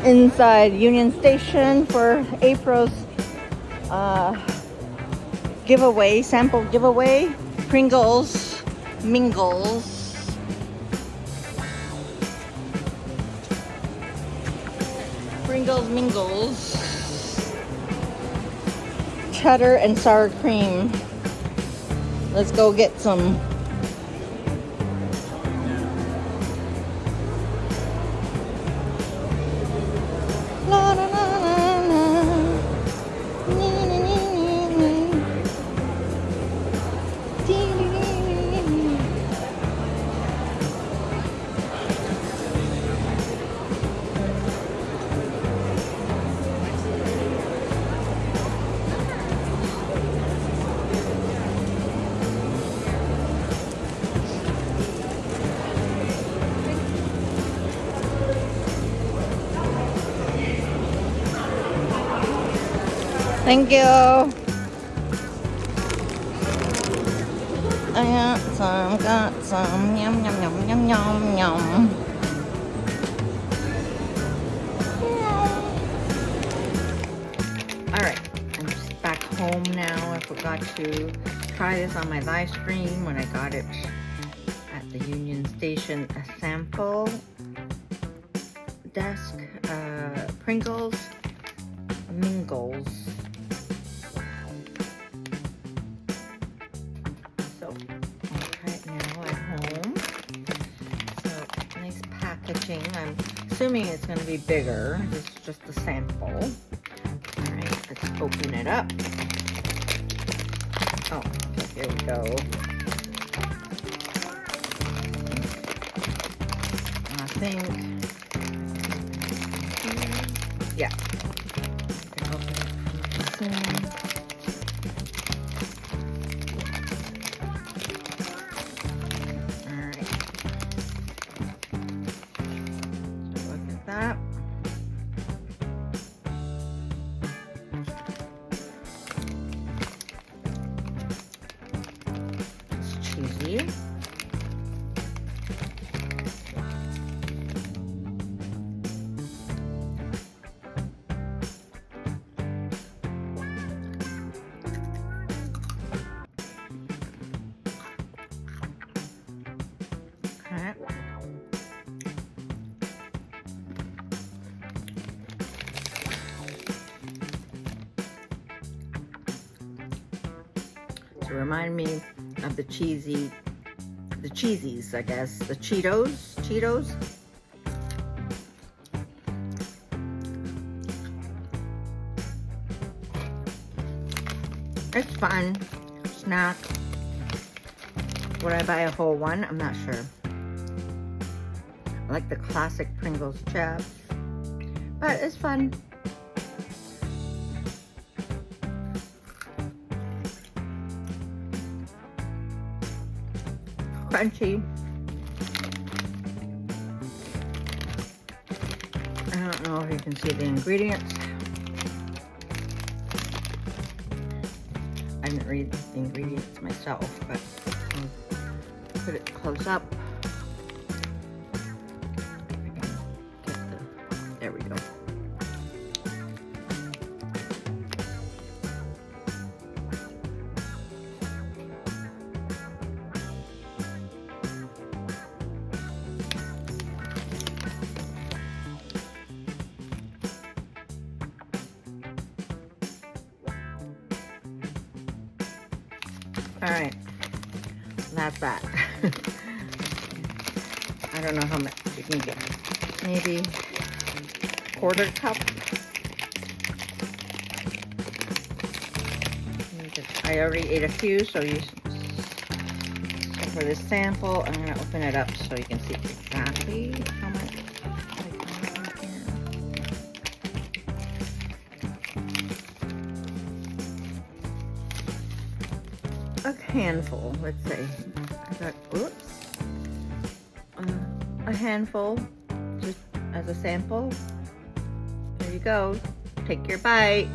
inside Union Station for April's giveaway, sample giveaway. Pringles Mingles. Pringles Mingles Cheddar and sour cream. Let's go get some. La, la, la, la, la. Nee, nee, nee, nee, nee. Dee, dee, dee, dee, dee. Thank you. I got some, yum, yum, yum, yum, yum, yum. Alright, I'm just back home now. I forgot to try this on my live stream when I got it at the Union Station, a sample desk, Pringles Mingles. So I'll try it now at home. So nice packaging. I'm assuming it's going to be bigger. This is just a sample. All right, let's open it up. Oh, here we go. I think, yeah. Alright. Look at that. It's cheesy. To remind me of the cheesies, I guess, the Cheetos. It's fun snack. Would I buy a whole one? I'm not sure. I like the classic Pringles chips, but it's fun. Crunchy. I don't know if you can see the ingredients. I didn't read the ingredients myself, but I'll put it close up. There we go. All right, that's that. I don't know how much you can get. Maybe quarter cup. I already ate a few, so for this sample, I'm gonna open it up so you can see exactly how much. A handful, let's say. I got, a handful just as a sample. There you go. Take your bite.